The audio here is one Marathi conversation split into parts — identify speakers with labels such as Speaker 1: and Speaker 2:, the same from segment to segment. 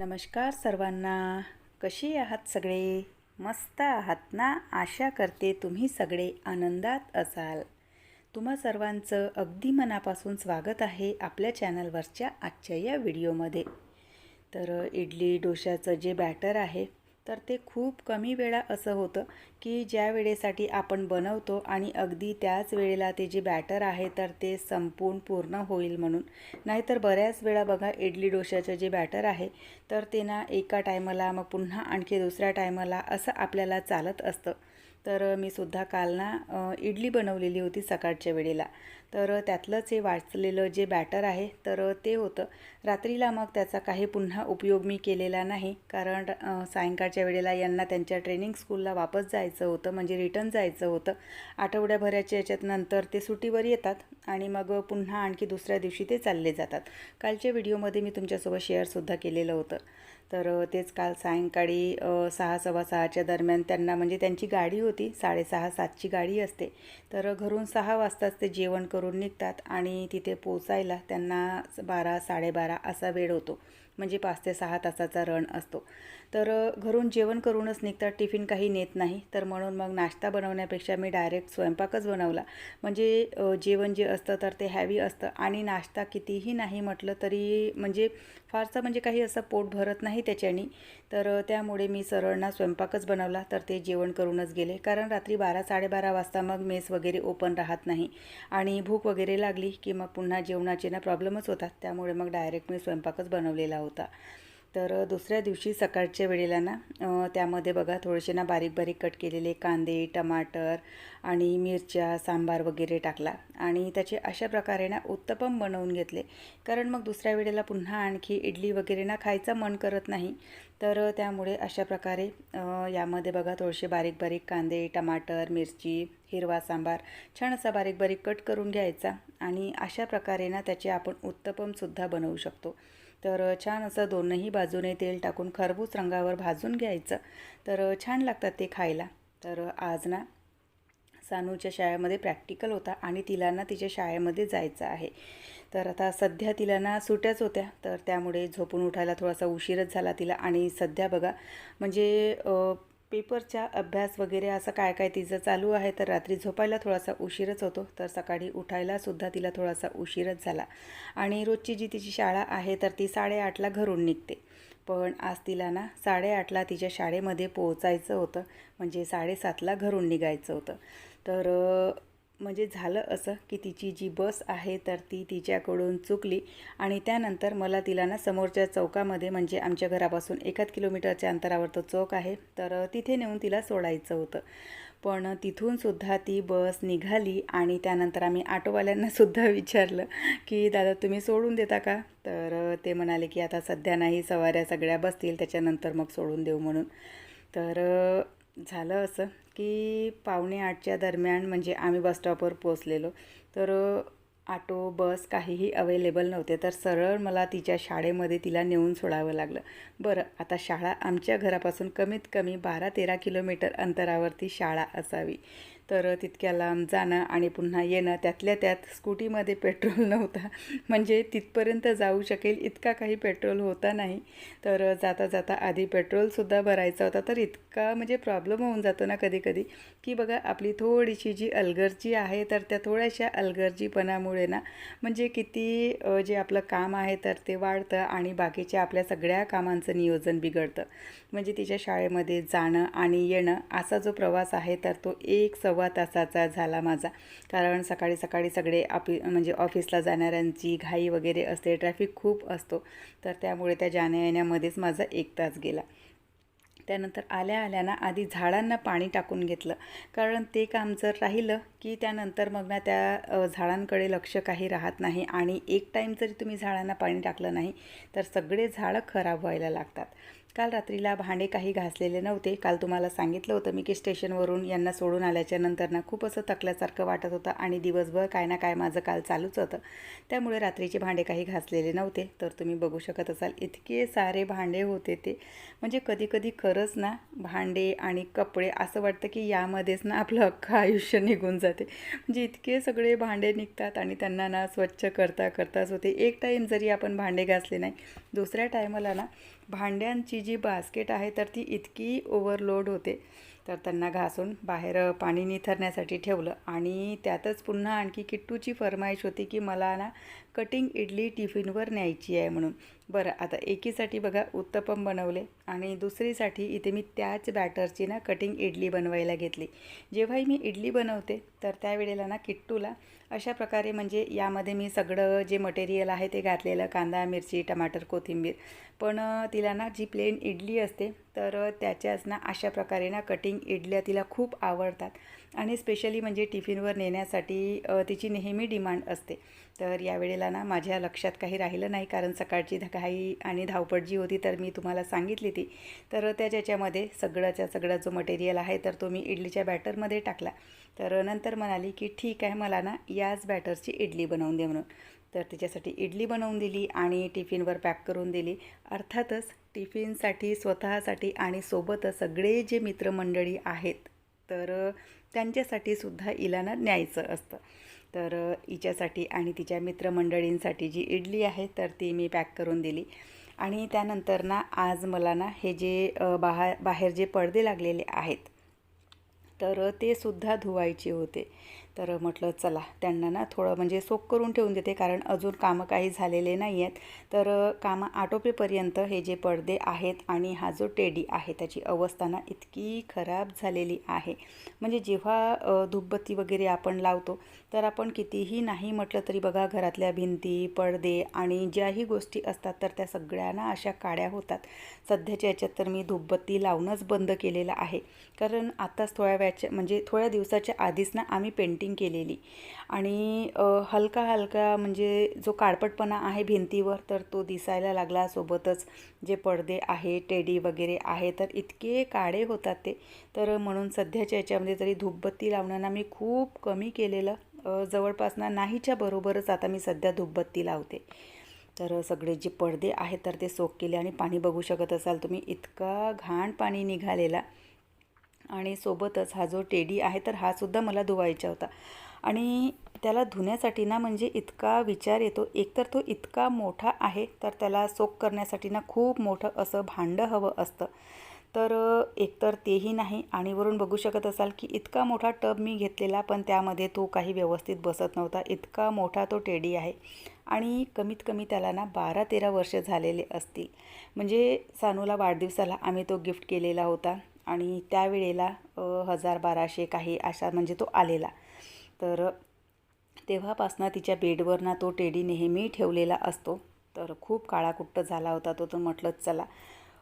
Speaker 1: नमस्कार सर्वांना. कशी आहात सगळे? मस्त आहात ना? आशा करते तुम्ही सगळे आनंदात असाल. तुम्हा सर्वांचं अगदी मनापासून स्वागत आहे आपल्या चॅनलवरच्या आजच्या या व्हिडिओमध्ये. तर इडली डोशाचं जे बॅटर आहे तर ते खूप कमी वेळा असं होतं की ज्या वेळेसाठी आपण बनवतो आणि अगदी त्याच वेळेला ते जे बॅटर आहे तर ते संपून पूर्ण होईल म्हणून. नाहीतर बऱ्याच वेळा बघा इडली डोशाचं जे बॅटर आहे तर ते ना एका टायमाला मग पुन्हा आणखी दुसऱ्या टायमाला असं आपल्याला चालत असतं. तर मी सुद्धा काल ना इडली बनवलेली होती सकाळच्या वेळेला. तर त्यातलंच हे वाचलेलं जे बॅटर आहे तर ते होतं रात्रीला. मग त्याचा काही पुन्हा उपयोग मी केलेला नाही, कारण सायंकाळच्या वेळेला यांना त्यांच्या ट्रेनिंग स्कूलला वापस जायचं होतं, म्हणजे रिटर्न जायचं होतं. आठवड्याभराच्या याच्यात नंतर ते सुट्टीवर येतात आणि मग पुन्हा आणखी दुसऱ्या दिवशी ते चालले जातात. कालच्या व्हिडिओमध्ये मी तुमच्यासोबत शेअरसुद्धा केलेलं होतं. तर तेच काल सायंकाळी 6:15 दरम्यान त्यांना, म्हणजे त्यांची गाडी होती, 6:30-7ची गाडी असते. तर घरून 6 वाजताच ते जेवण करून निघतात आणि तिथे पोचायला त्यांना 12-12:30 असा वेळ होतो. म्हणजे 5 ते 6 तासाचा रन असतो. तर घरून जेवण करूनच निघतात, टिफिन काही नेत नाही. तर म्हणून मग नाश्ता बनवण्यापेक्षा मी डायरेक्ट स्वयंपाकच बनवला. म्हणजे जेवण जे असतं तर ते हॅवी असतं आणि नाश्ता कितीही नाही म्हटलं तरी म्हणजे फारसा म्हणजे काही असं पोट भरत नाही त्याच्यानी. तर त्यामुळे मी सरळ ना स्वयंपाकच बनवला. तर ते जेवण करूनच गेले, कारण रात्री 12-12:30 वाजता मग मेस वगैरे ओपन राहत नाही आणि भूक वगैरे लागली की मग पुन्हा जेवणाचे ना प्रॉब्लेमच होतात. त्यामुळे मग डायरेक्ट मी स्वयंपाकच बनवलेला होता. तर दुसऱ्या दिवशी सकाळच्या वेळेला ना त्यामध्ये बघा थोडेसे ना बारीक बारीक कट केलेले कांदे, टमाटर आणि मिरच्या, सांबार वगैरे टाकला आणि त्याचे अशा प्रकारे ना उत्तपम बनवून घेतले. कारण मग दुसऱ्या वेळेला पुन्हा आणखी इडली वगैरे ना खायचं मन करत नाही. तर त्यामुळे अशा प्रकारे यामध्ये बघा थोडेसे बारीक बारीक कांदे, टमाटर, मिरची, हिरवा सांबार छान असा बारीक बारीक कट करून घ्यायचा आणि अशा प्रकारे ना त्याचे आपण उत्तपमसुद्धा बनवू शकतो. तर छान असं दोनही बाजूने तेल टाकून खरपूस रंगावर भाजून घ्यायचं. तर छान लागतात ते खायला. तर आज ना सानूच्या शाळेमध्ये प्रॅक्टिकल होता आणि तिला ना तिच्या शाळेमध्ये जायचं आहे. तर आता सध्या तिला ना सुट्याच होत्या, तर त्यामुळे झोपून उठायला थोडासा उशीरच झाला तिला. आणि सध्या बघा म्हणजे पेपरचा अभ्यास वगैरे असं काय काय तिचं चालू आहे. तर रात्री झोपायला थोडासा उशीरच होतो, तर सकाळी उठायलासुद्धा तिला थोडासा उशीरच झाला. आणि रोजची जी तिची शाळा आहे तर ती 8:30ला घरून निघते. पण आज तिला ना 8:30ला तिच्या शाळेमध्ये पोहोचायचं होतं, म्हणजे 7:30ला घरून निघायचं होतं. तर म्हणजे झालं असं की तिची जी बस आहे तर ती तिच्याकडून चुकली आणि त्यानंतर मला तिला ना समोरच्या चौकामध्ये, म्हणजे आमच्या घरापासून 1 किलोमीटरच्या अंतरावर तो चौक आहे, तर तिथे नेऊन तिला सोडायचं होतं. पण तिथूनसुद्धा ती बस निघाली आणि त्यानंतर आम्ही ऑटोवाल्यांनासुद्धा विचारलं की दादा तुम्ही सोडून देता का? तर ते म्हणाले की आता सध्या नाही, सवाऱ्या सगळ्या बसतील त्याच्यानंतर मग सोडून देऊ म्हणून. तर झालं असं की 7:45च्या दरम्यान म्हणजे आम्ही बसस्टॉपवर पोचलेलो. तर ऑटो, बस काहीही अवेलेबल नव्हते. तर सरळ मला तिच्या शाळेमध्ये तिला नेऊन सोडावं लागलं. बरं, आता शाळा आमच्या घरापासून कमीत कमी 12-13 किलोमीटर अंतरावरती शाळा असावी. तर तितक्या लांब जाणं आणि पुन्हा येणं, त्यातल्या त्यात स्कूटीमध्ये पेट्रोल नव्हता. म्हणजे तिथपर्यंत जाऊ शकेल इतका काही पेट्रोल होता नाही. तर जाता जाता आधी पेट्रोलसुद्धा भरायचा होता. तर इतका म्हणजे प्रॉब्लेम होऊन जातो ना कधी कधी की बघा आपली थोडीशी जी अलगर्जी आहे तर त्या थोड्याशा अलगर्जीपणामुळे ना म्हणजे किती जे आपलं काम आहे तर ते वाढतं आणि बाकीच्या आपल्या सगळ्या कामांचं नियोजन बिघडतं. म्हणजे तिच्या शाळेमध्ये जाणं आणि येणं असा जो प्रवास आहे तर तो 1-1.25 तासाचा झाला माझा. कारण सकाळी सकाळी सगळे म्हणजे ऑफिसला जाणाऱ्यांची घाई वगैरे असते, ट्रॅफिक खूप असतो. तर त्यामुळे त्या जाण्या येण्यामध्येच माझा 1 तास गेला. त्यानंतर आल्या आल्या ना आधी झाडांना पाणी टाकून घेतलं, कारण ते काम जर राहिलं की त्यानंतर मग ना त्या झाडांकडे लक्ष काही राहत नाही आणि एक टाईम जरी तुम्ही झाडांना पाणी टाकलं नाही तर सगळे झाडं खराब व्हायला लागतात. काल रात्रीला भांडे काही घासलेले नव्हते. काल तुम्हाला सांगितलं होतं मी की स्टेशनवरून यांना सोडून आल्याच्या नंतर ना खूप असं थकल्यासारखं वाटत होतं आणि दिवसभर काय ना काय माझं काल चालूच होतं. त्यामुळे रात्रीचे भांडे काही घासलेले नव्हते. तर तुम्ही बघू शकत असाल इतके सारे भांडे होते ते. म्हणजे कधी कधी खरंच ना भांडे आणि कपडे असं वाटतं की यामध्येच ना आपलं अख्खं आयुष्य निघून जाते. म्हणजे इतके सगळे भांडे निघतात आणि त्यांना ना स्वच्छ करताच होते. एक टाईम जरी आपण भांडे घासले नाही, दुसऱ्या टायमाला ना भांड्यांची जी बास्केट आहे तर ती इतकी ओव्हरलोड होते, तर त्यांना घासून बाहेर पाणी निथरण्यासाठी ठेवलं. आणि त्यातच पुन्हा आणखी किट्टूची फरमाईश होती की मला ना कटिंग इडली टिफिनवर न्यायची आहे म्हणून. बरं, आता एकीसाठी बघा उत्तपम बनवले आणि दुसरीसाठी इथे मी त्याच बॅटरची ना कटिंग इडली बनवायला घेतली. जेव्हाही मी इडली बनवते तर त्यावेळेला ना किट्टूला अशा प्रकारे, म्हणजे यामध्ये मी सगळं जे मटेरियल आहे ते घातलेलं, कांदा, मिरची, टमाटर, कोथिंबीर. पण तिला ना जी प्लेन इडली असते तर त्याच्याच ना अशा प्रकारे ना कटिंग इडल्या तिला खूप आवडतात. आणि स्पेशली म्हणजे टिफिनवर नेण्यासाठी तिची नेहमी डिमांड असते. तर यावेळेला ना माझ्या लक्षात काही राहिलं नाही, कारण सकाळची घाई आणि धावपळ जी होती तर मी तुम्हाला सांगितली ती. तर त्याच्यामध्ये सगळ्याचा सगळा जो मटेरियल आहे तर तो मी इडलीच्या बॅटरमध्ये टाकला. तर नंतर म्हणाली की ठीक आहे, मला ना याच बॅटरची इडली बनवून दे म्हणून. तर तिच्यासाठी इडली बनवून दिली आणि टिफिनवर पॅक करून दिली. अर्थातच टिफिनसाठी, स्वतःसाठी आणि सोबतच सगळे जे मित्रमंडळी आहेत तर त्यांच्यासाठी सुद्धा हिला ना न्यायचं असतं. तर हिच्यासाठी आणि तिच्या मित्रमंडळींसाठी जी इडली आहे तर ती मी पॅक करून दिली. आणि त्यानंतर ना आज मला ना हे जे बाहेर जे पडदे लागलेले आहेत तर ते सुद्धा धुवायचे होते. तर म्हटलं चला त्यांना ना थोडं म्हणजे सोक करून ठेवून देते, कारण अजून कामं काही झालेले नाही आहेत. तर कामं आटोपेपर्यंत हे जे पडदे आहेत आणि हा जो टेडी आहे त्याची अवस्था ना इतकी खराब झालेली आहे. म्हणजे जेव्हा धूपबत्ती वगैरे आपण लावतो तर आपण कितीही नाही म्हटलं तरी बघा घरातल्या भिंती, पडदे आणि ज्याही गोष्टी असतात तर त्या सगळ्यांना अशा काड्या होतात. सध्याच्या याच्यात तर मी धूपबत्ती लावणंच बंद केलेलं आहे, कारण आत्ताच थोड्या दिवसाच्या आधीच ना आम्ही पेंटिंग केलेली आणि हलका हलका म्हणजे जो काळपटपणा आहे भिंतीवर तर तो दिसायला लागला. सोबतच जे पडदे आहे, टेडी वगैरे आहे तर इतके काळे होतात ते. तर म्हणून सध्याच्या याच्यामध्ये तरी धूपबत्ती लावणं ना मी खूप कमी केलेलं. जवळपास ना नाहीच्या बरोबरच आता मी सध्या धूपबत्ती लावते. तर सगळे जे पडदे आहेत तर ते सोक केले आणि पाणी बघू शकत असाल तुम्ही, इतका घाण पाणी निघालेला. आणि सोबतच हा जो टेडी आहे तर हा सुद्धा मला धुवायचा होता. आणि त्याला धुण्यासाठी ना म्हणजे इतका विचार येतो. एकतर तो इतका मोठा आहे तर त्याला सोक करण्यासाठी ना खूप मोठं असं भांडं हवं असतं. तर एकतर तेही नाही आणि वरून बघू शकत असाल की इतका मोठा टब मी घेतलेला पण त्यामध्ये तो काही व्यवस्थित बसत नव्हता. इतका मोठा तो टेडी आहे आणि कमीत कमी त्याला ना 12-13 वर्ष झालेले असतील. म्हणजे सानूला वाढदिवसाला आम्ही तो गिफ्ट केलेला होता आणि त्यावेळेला 1000-1200 काही अशा म्हणजे तो आलेला. तर तेव्हापासनं तिच्या बेडवर ना तो टेडी नेहमी ठेवलेला असतो. तर खूप काळाकुट्ट झाला होता तो. तर म्हटलं चला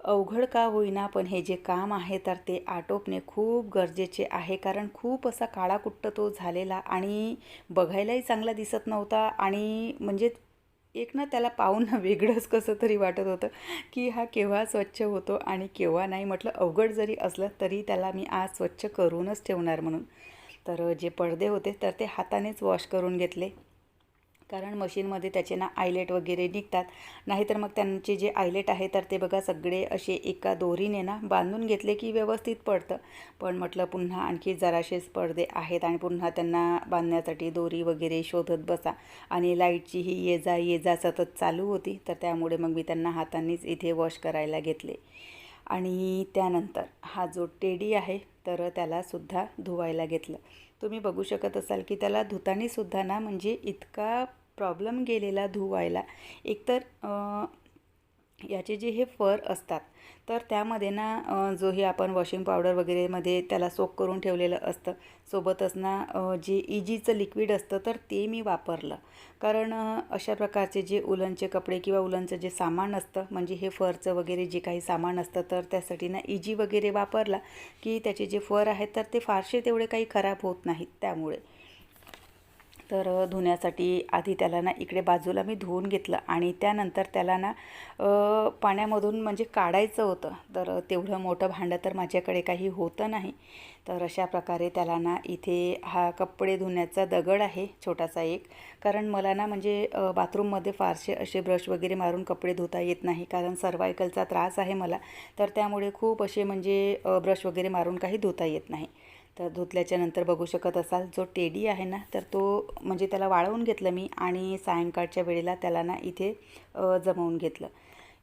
Speaker 1: अवघड का होईना पण हे जे काम आहे तर ते आटोपणे खूप गरजेचे आहे, कारण खूप असा काळाकुट्ट तो झालेला आणि बघायलाही चांगला दिसत नव्हता. आणि म्हणजे एक ना त्याला पाहून ना वेगळंच कसं तरी वाटत होतं की हा केव्हा स्वच्छ होतो आणि केव्हा नाही. म्हटलं अवघड जरी असलं तरी त्याला मी आज स्वच्छ करूनच ठेवणार म्हणून. तर जे पडदे होते तर ते हातानेच वॉश करून घेतले, कारण मशीनमध्ये त्याचे ना आयलेट वगैरे निघतात. नाहीतर मग त्यांचे जे आयलेट आहे तर ते बघा सगळे असे एका दोरीने ना बांधून घेतले की व्यवस्थित पडतं. पण म्हटलं पुन्हा आणखी जराशेच पडदे आहेत आणि पुन्हा त्यांना बांधण्यासाठी दोरी वगैरे शोधत बसा. आणि लाईटचीही ये जा सतत चालू होती, तर त्यामुळे मग मी त्यांना हातानेच इथे वॉश करायला घेतले. आणि त्यानंतर हा जो टेडी आहे तर त्यालासुद्धा धुवायला घेतलं. तुम्ही बघू शकत असाल की त्याला धुतानीसुद्धा ना म्हणजे इतका प्रॉब्लेम गेलेला धुवायला. एकतर याचे जे हे फर असतात तर त्यामध्ये ना जो हे आपण वॉशिंग पावडर वगैरेमध्ये त्याला सोक करून ठेवलेलं असतं. सोबतच ना जे इजीचं लिक्विड असतं तर ते मी वापरलं, कारण अशा प्रकारचे जे उलनचे कपडे किंवा उलनचं जे सामान असतं म्हणजे हे फरचं वगैरे जे काही सामान असतं तर त्यासाठी ना इजी वगैरे वापरला की त्याचे जे फर आहेत तर ते फारसे तेवढे काही खराब होत नाहीत त्यामुळे. तर धुण्यासाठी आधी त्याला ना इकडे बाजूला मी धुवून घेतलं आणि त्यानंतर त्याला ना पाण्यामधून म्हणजे काढायचं होतं. तर तेवढं मोठं भांडं तर माझ्याकडे काही होतं नाही. तर अशा प्रकारे त्याला ना इथे हा कपडे धुण्याचा दगड आहे छोटासा एक, कारण मला ना म्हणजे बाथरूममध्ये फारसे असे ब्रश वगैरे मारून कपडे धुता येत नाही, कारण सर्वायकलचा त्रास आहे मला. तर त्यामुळे खूप असे म्हणजे ब्रश वगैरे मारून काही धुता येत नाही. तर धुतल्याच्या नंतर बघू शकत असाल जो टेडी आहे ना तर तो म्हणजे त्याला वाळवून घेतलं मी आणि सायंकाळच्या वेळेला त्याला ना इथे जमवून घेतलं.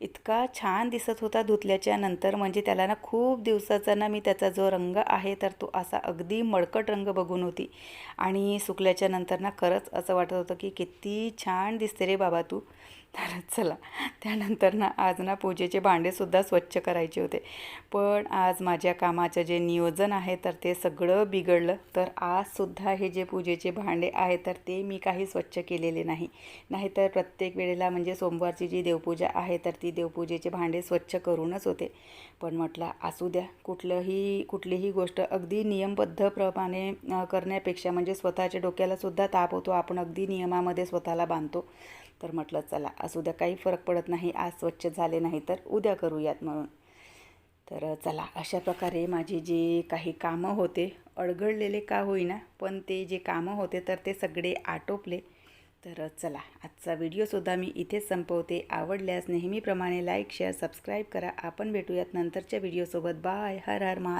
Speaker 1: इतका छान दिसत होता धुतल्याच्या नंतर. म्हणजे त्याला ना खूप दिवसाचा ना मी त्याचा जो रंग आहे तर तो असा अगदी मळकट रंग बघून होती. आणि सुकल्याच्या नंतर ना खरंच असं वाटत होतं की किती छान दिसते रे बाबा तू. तर चला, त्यानंतर ना आज ना पूजेचे भांडेसुद्धा स्वच्छ करायचे होते. पण आज माझ्या कामाचं जे नियोजन आहे तर ते सगळं बिघडलं. तर आजसुद्धा हे जे पूजेचे भांडे आहे तर ते मी काही स्वच्छ केलेले नाही. नाहीतर प्रत्येक वेळेला म्हणजे सोमवारची जी देवपूजा आहे तर ती देवपूजेचे भांडे स्वच्छ करूनच होते. पण म्हटलं असू द्या, कुठलीही गोष्ट अगदी नियमबद्धप्रमाणे करण्यापेक्षा म्हणजे स्वतःच्या डोक्यालासुद्धा ताप होतो, आपण अगदी नियमामध्ये स्वतःला बांधतो. तर म्हटलं चला असू द्या, काही फरक पडत नाही, आज स्वच्छ झाले नाही तर उद्या करूयात म्हणून. तर चला, अशा प्रकारे माझे जे काही कामं होते, अडगळलेले का होईना पण ते जे कामं होते तर ते सगळे आटोपले. तर चला, आजचा व्हिडिओसुद्धा मी इथेच संपवते. आवडल्यास नेहमीप्रमाणे लाईक, शेअर, सबस्क्राईब करा. आपण भेटूयात नंतरच्या व्हिडिओसोबत. बाय. हर हर महादेव.